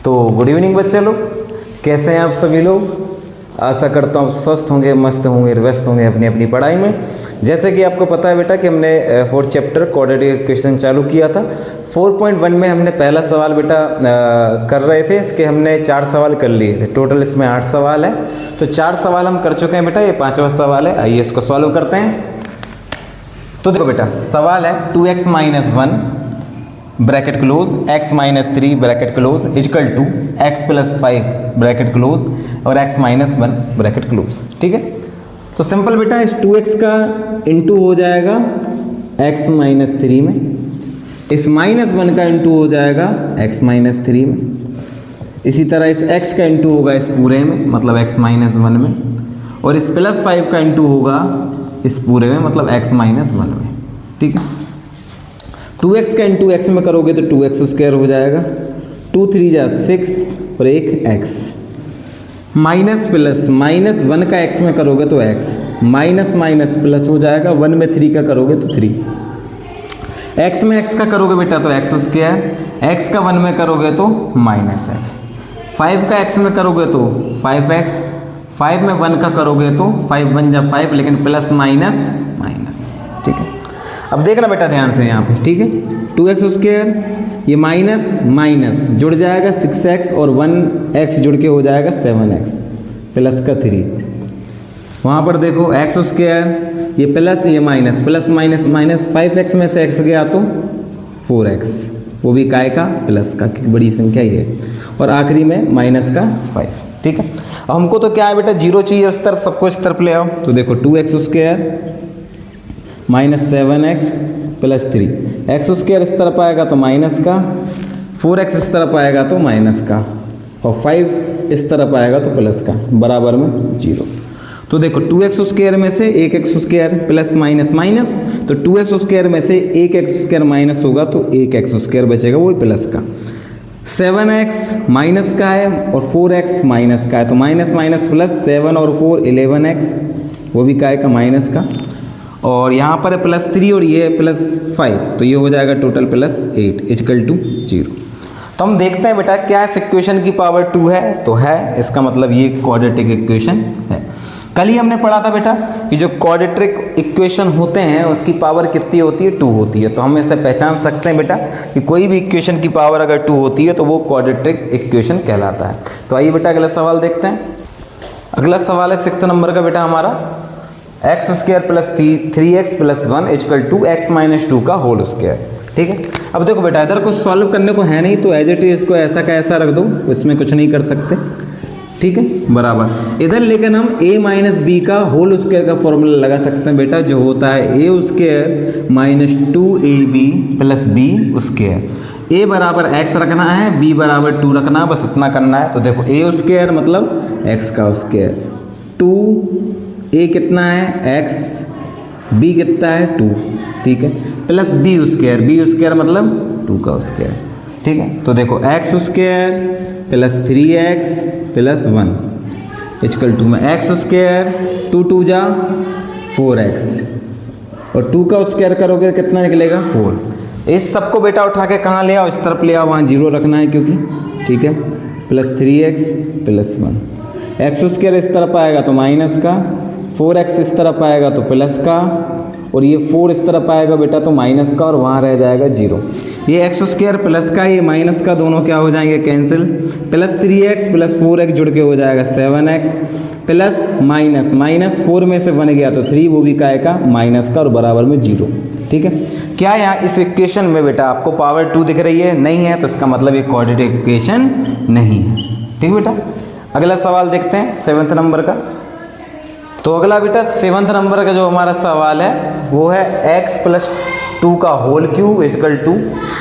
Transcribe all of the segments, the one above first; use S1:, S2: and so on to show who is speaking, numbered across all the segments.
S1: तो good evening बच्चे लोग, कैसे हैं आप सभी लोग। आशा करता हूँ स्वस्थ होंगे, मस्त होंगे, व्यस्त होंगे अपनी अपनी पढ़ाई में। जैसे कि आपको पता है बेटा कि हमने 4th चैप्टर क्वाड्रेटिक इक्वेशन चालू किया था। 4.1 में हमने पहला सवाल बेटा कर रहे थे। इसके हमने 4 सवाल कर लिए थे। टोटल इसमें 8 सवाल है। तो 4 सवाल हम कर चुके हैं बेटा, ये 5वां सवाल है। आइए इसको सॉल्व करते हैं। तो देखो बेटा, सवाल है 2x - 1 bracket close x - 3 bracket close equal to x + 5 bracket close और x - 1 ब्रैकेट क्लोज। ठीक है, तो सिंपल बेटा इस 2x का इंटू हो जाएगा x - 3 में, इस -1 का इंटू हो जाएगा x - 3 में, इसी तरह इस x का इंटू होगा इस पूरे में मतलब x - 1 में, और इस +5 का इंटू होगा इस पूरे में मतलब x - 1 में। ठीक है, 2x का इंटू x में करोगे तो 2x² हो जाएगा, 2 3 जा 6 और 1 x, माइनस प्लस -1 का x में करोगे तो x, माइनस माइनस प्लस हो जाएगा, 1 में 3 का करोगे तो 3, x में x का करोगे बेटा तो x², x का 1 में करोगे तो -x, 5 का x में करोगे तो 5x, 5 में 1 का करोगे तो 5 1 जा 5 लेकिन प्लस माइनस माइनस। ठीक है, अब देखना बेटा ध्यान से यहाँ पे। ठीक है, 2x², ये माइनस माइनस जुड़ जाएगा 6x और 1x जुड़ के हो जाएगा 7x प्लस का 3। वहाँ पर देखो x², ये प्लस ये minus, plus minus minus, 5x में से x गया तो 4x, वो भी काय का प्लस का, क्योंकि बड़ी संख्या ये है, और आखिरी में माइनस का 5। ठीक है, अब हमको तो क्या है बेटा 0 चाहिए उस तरफ, सबको इस तरफ ले आओ। तो देखो 2x² -7x + 3, x² इस तरफ आएगा तो माइनस का, 4x इस तरफ आएगा तो माइनस का, और 5 इस तरफ आएगा तो प्लस का, बराबर में 0। तो देखो 2x² में से 1x² प्लस माइनस माइनस, तो 2x² में से 1x² माइनस होगा तो 1x² बचेगा, वो प्लस का। 7x माइनस का है और 4x माइनस का है, तो माइनस माइनस प्लस, 7 और 4 11x, वो भी का है का माइनस का, और यहाँ पर है +3 और ये है +5, तो ये हो जाएगा टोटल +8 इजकल टू 0। तो हम देखते हैं बेटा क्या इस इक्वेशन की पावर 2 है, तो है, इसका मतलब ये क्वाड्रेटिक इक्वेशन है। कल ही हमने पढ़ा था बेटा कि जो क्वाड्रेटिक इक्वेशन होते हैं उसकी पावर कितनी होती है, 2 होती है। तो हम इससे पहचान सकते हैं बेटा कि कोई भी इक्वेशन की पावर अगर 2 होती है तो वो क्वाड्रेटिक इक्वेशन कहलाता है। तो आइए बेटा अगला सवाल देखते हैं। अगला सवाल है 6th नंबर का बेटा हमारा, x² + 3x + 1 is equal to x - 2 का होल स्क्वायर। ठीक है, अब देखो बेटा इधर कुछ सॉल्व करने को है नहीं, तो एज इट इज इसको ऐसा का ऐसा रख दो, इसमें कुछ नहीं कर सकते। ठीक है, बराबर इधर लेकिन हम a - b का होल स्क्वायर का फॉर्मूला लगा सकते हैं बेटा, जो होता है a² - 2ab + b²। a बराबर x रखना है, b बराबर 2 रखना है, बस इतना करना है। तो देखो a² मतलब x का स्क्वायर, 2 a कितना है x, b कितना है 2, ठीक है, प्लस b² मतलब 2 का स्क्वायर। ठीक है, तो देखो x² + 3x + 1 इजकल टू में x², 2 2 जा 4x, और 2 का स्क्वायर करोगे कितना निकलेगा 4। इस सबको बेटा उठा के कहाँ ले आओ, इस तरफ ले आओ, वहाँ 0 रखना है क्योंकि। ठीक है, +3x + 1, x² इस तरफ आएगा तो माइनस का, 4x इस तरफ आएगा तो प्लस का, और ये 4 इस तरफ आएगा बेटा तो माइनस का, और वहाँ रह जाएगा 0। ये x² प्लस का, ये माइनस का, दोनों क्या हो जाएंगे कैंसिल, +3x + 4x जुड़ के हो जाएगा 7x, प्लस माइनस माइनस 4 में से 1 गया तो 3, वो भी का है का माइनस का, और बराबर में 0। ठीक है, क्या यहाँ इस इक्वेशन में बेटा आपको पावर 2 दिख रही है? नहीं है, तो इसका मतलब ये क्वाड्रेटिक इक्वेशन नहीं है। ठीक है बेटा, अगला सवाल देखते हैं 7th नंबर का। तो अगला बेटा 7th नंबर का जो हमारा सवाल है वो है x + 2 का whole cube is equal to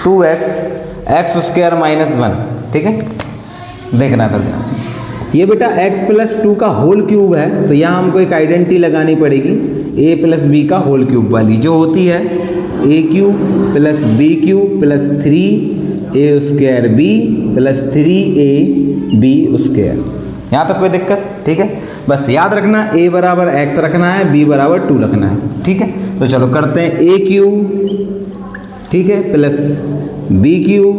S1: 2x x² - 1। ठीक है, देखना था ध्यान से, ये बेटा x + 2 का होल क्यूब है, तो यहाँ हमको एक आइडेंटिटी लगानी पड़ेगी a + b का होल क्यूब वाली, जो होती है a³ + b³ + 3a² b + 3ab²। यहाँ तक कोई दिक्कत? ठीक है, बस याद रखना a बराबर x रखना है, b बराबर 2 रखना है। ठीक है, तो चलो करते हैं a³, ठीक है, + b³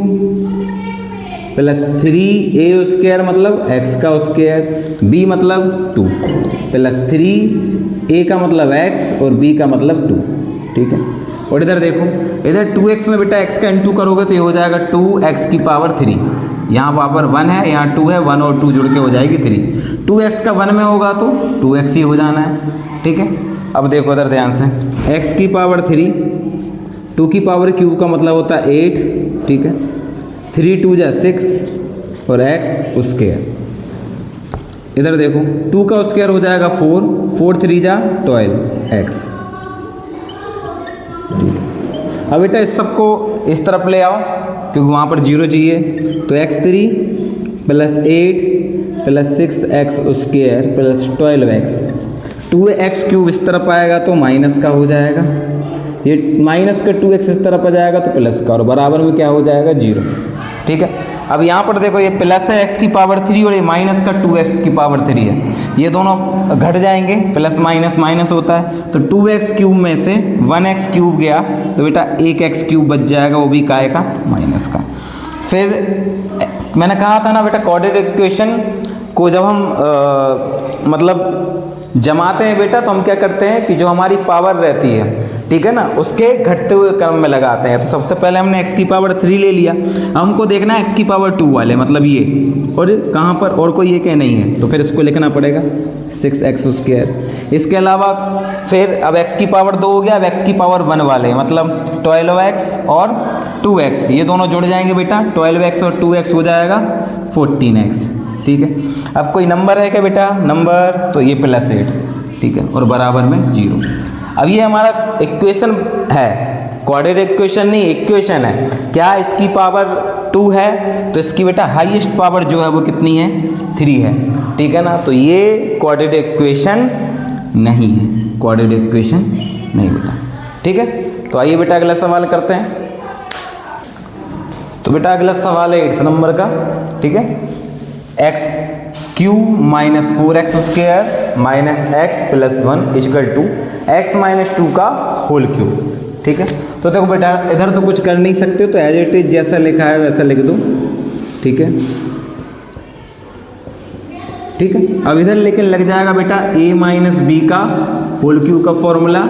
S1: प्लस 3a² मतलब x का स्क्वायर, b मतलब 2 प्लस 3a का मतलब x और b का मतलब 2। ठीक है, और इधर देखो, इधर 2x में बेटा x का इंटू करोगे तो ये हो जाएगा 2x की पावर 3, यहाँ पावर 1 है, यहाँ 2 है, 1 और 2 जुड़ के हो जाएगी 3। 2x का 1 में होगा तो 2x ही हो जाना है। ठीक है, अब देखो इधर ध्यान से, x की पावर 3, 2 की पावर क्यूब का मतलब होता है 8। ठीक है, 3 2 जा 6 और x स्क्वायर। इधर देखो 2 का स्क्वायर हो जाएगा 4, 4 3 जा 12x। ठीक है, अब बेटा इस सबको इस तरफ ले आओ क्योंकि वहाँ पर 0 चाहिए, तो x3 plus 8 plus 6x square plus 12x, 2x cube इस तरफ आएगा तो माइनस का हो जाएगा, ये माइनस का 2x इस तरफ आ जाएगा तो प्लस का, और बराबर में क्या हो जाएगा 0। ठीक है, अब यहाँ पर देखो ये प्लस है x की पावर 3 और ये माइनस का 2x की पावर 3 है, ये दोनों घट जाएंगे, प्लस माइनस माइनस होता है, तो 2x क्यूब में से 1x क्यूब गया तो बेटा 1x क्यूब बच जाएगा, वो भी काय का माइनस का। फिर मैंने कहा था ना बेटा कोऑर्डिनेट इक्वेशन को जब हम मतलब जमाते हैं बेटा तो हम क्या करते हैं कि जो हमारी पावर रहती है, ठीक है ना, उसके घटते हुए क्रम में लगाते हैं। तो सबसे पहले हमने x की पावर 3 ले लिया, अब हमको देखना है x की पावर 2 वाले, मतलब ये, और कहाँ पर और कोई ये क्या नहीं है, तो फिर इसको लिखना पड़ेगा 6x स्क्वायर। इसके अलावा फिर अब x की पावर 2 हो गया, अब x की पावर 1 वाले मतलब 12x और 2x, ये दोनों जुड़ जाएंगे बेटा, 12x और 2x हो जाएगा 14x। ठीक है, अब कोई नंबर है क्या बेटा, नंबर तो ये प्लस 8। ठीक है, और बराबर में 0। अब ये हमारा इक्वेशन है, कोऑर्डिनेट इक्वेशन नहीं, इक्वेशन है। क्या इसकी पावर 2 है तो इसकी बेटा हाईएस्ट पावर जो है वो कितनी है, 3 है। ठीक है ना, तो ये कोऑर्डिनेट इक्वेशन नहीं है, कोऑर्डिनेट इक्वेशन नहीं बेटा। ठीक है, तो आइए बेटा अगला सवाल करते हैं। तो बेटा अगला सवाल है 8 नंबर का। ठीक है, x cube minus 4x square minus x plus 1 equal to x minus 2 का होल क्यूब। ठीक है, तो देखो बेटा इधर तो कुछ कर नहीं सकते, तो एज इट इज जैसा लिखा है वैसा लिख दो। ठीक है, ठीक है, अब इधर लेकिन लग जाएगा बेटा a माइनस बी का होल क्यूब का फॉर्मूला,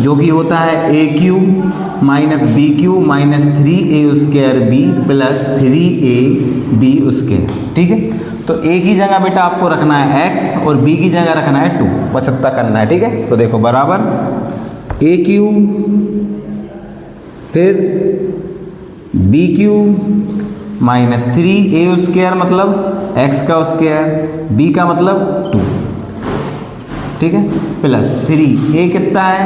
S1: जो कि होता है a cube minus B cube minus 3a square b plus 3ab square. ठीक है, तो a की जगह बेटा आपको रखना है x और b की जगह रखना है 2, बस इतना करना है। ठीक है, तो देखो बराबर a क्यूब फिर b cube minus 3a square मतलब x का स्क्वायर, b का मतलब 2। ठीक है, प्लस 3a कितना है,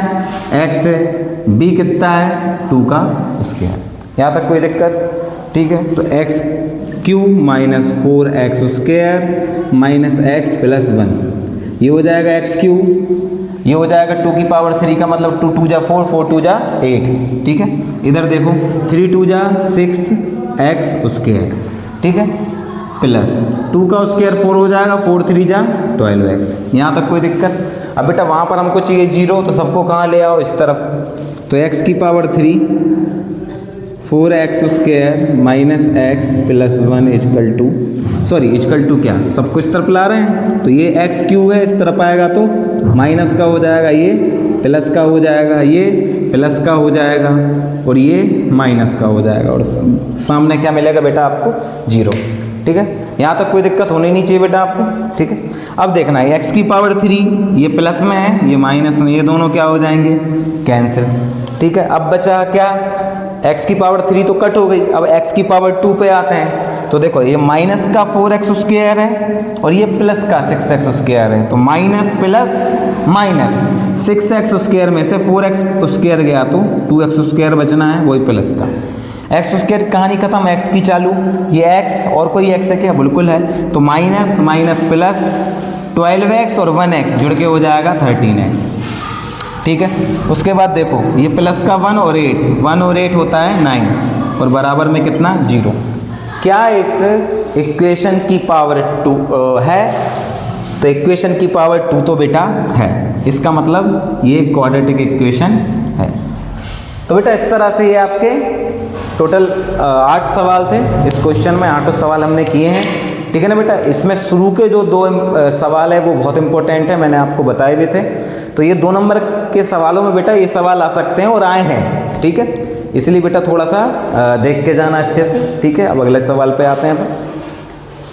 S1: x है, b कितना है 2 का स्क्वायर। यहाँ तक कोई दिक्कत। ठीक है, तो x cube minus 4x square minus x plus 1, ये हो जाएगा x क्यूब, ये हो जाएगा 2 की पावर 3 का मतलब 2 2 जा 4, 4 2 जा 8। ठीक है, इधर देखो 3 2 जा 6x स्क्वायर। ठीक है, प्लस 2 का स्क्वायर 4 हो जाएगा, 4 3 जा 12x। यहाँ तक कोई दिक्कत। अब बेटा वहाँ पर हमको चाहिए 0, तो सबको कहाँ ले आओ, इस तरफ। तो x की power 3 4x square minus x plus 1 equal to, sorry equal to क्या, सब कुछ तरफ ला रहे हैं, तो ये x क्यूब है, इस तरफ आएगा तो माइनस का हो जाएगा, ये प्लस का हो जाएगा, ये प्लस का हो जाएगा और ये माइनस का हो जाएगा, और सामने क्या मिलेगा बेटा आपको 0। ठीक है, यहाँ तक कोई दिक्कत होनी नहीं चाहिए बेटा आपको। ठीक है, अब देखना है x की पावर 3 ये प्लस में है, ये माइनस में, ये दोनों क्या हो जाएंगे, कैंसिल। ठीक है, अब बचा क्या, x की पावर 3 तो कट हो गई, अब x की पावर 2 पे आते हैं। तो देखो ये माइनस का 4x स्क्वायर है और ये प्लस का 6x स्क्वायर है, तो minus plus minus 6x square में से 4x स्क्वायर गया तो 2x स्क्वायर बचना है, वही प्लस का। x स्क्वायर कहानी खत्म, x की चालू, ये x और कोई x है क्या, बिल्कुल है, तो माइनस माइनस प्लस 12x और 1x जुड़ के हो जाएगा 13x। ठीक है, उसके बाद देखो ये प्लस का 1 और 8, 1 और 8 होता है 9 और बराबर में कितना 0। क्या इस इक्वेशन की पावर 2 है, तो इक्वेशन की पावर 2 तो बेटा है, इसका मतलब ये क्वाड्रेटिक इक्वेशन है। तो बेटा इस तरह से ये आपके टोटल 8 सवाल थे इस क्वेश्चन में, 8 सवाल हमने किए हैं, ठीक है ना बेटा। इसमें शुरू के जो 2 सवाल है वो बहुत इंपॉर्टेंट है, मैंने आपको बताए भी थे। तो ये 2 नंबर के सवालों में बेटा ये सवाल आ सकते हैं और आए हैं, ठीक है। इसलिए बेटा थोड़ा सा देख के जाना अच्छे से, ठीक है। अब अगले सवाल पे आते हैं।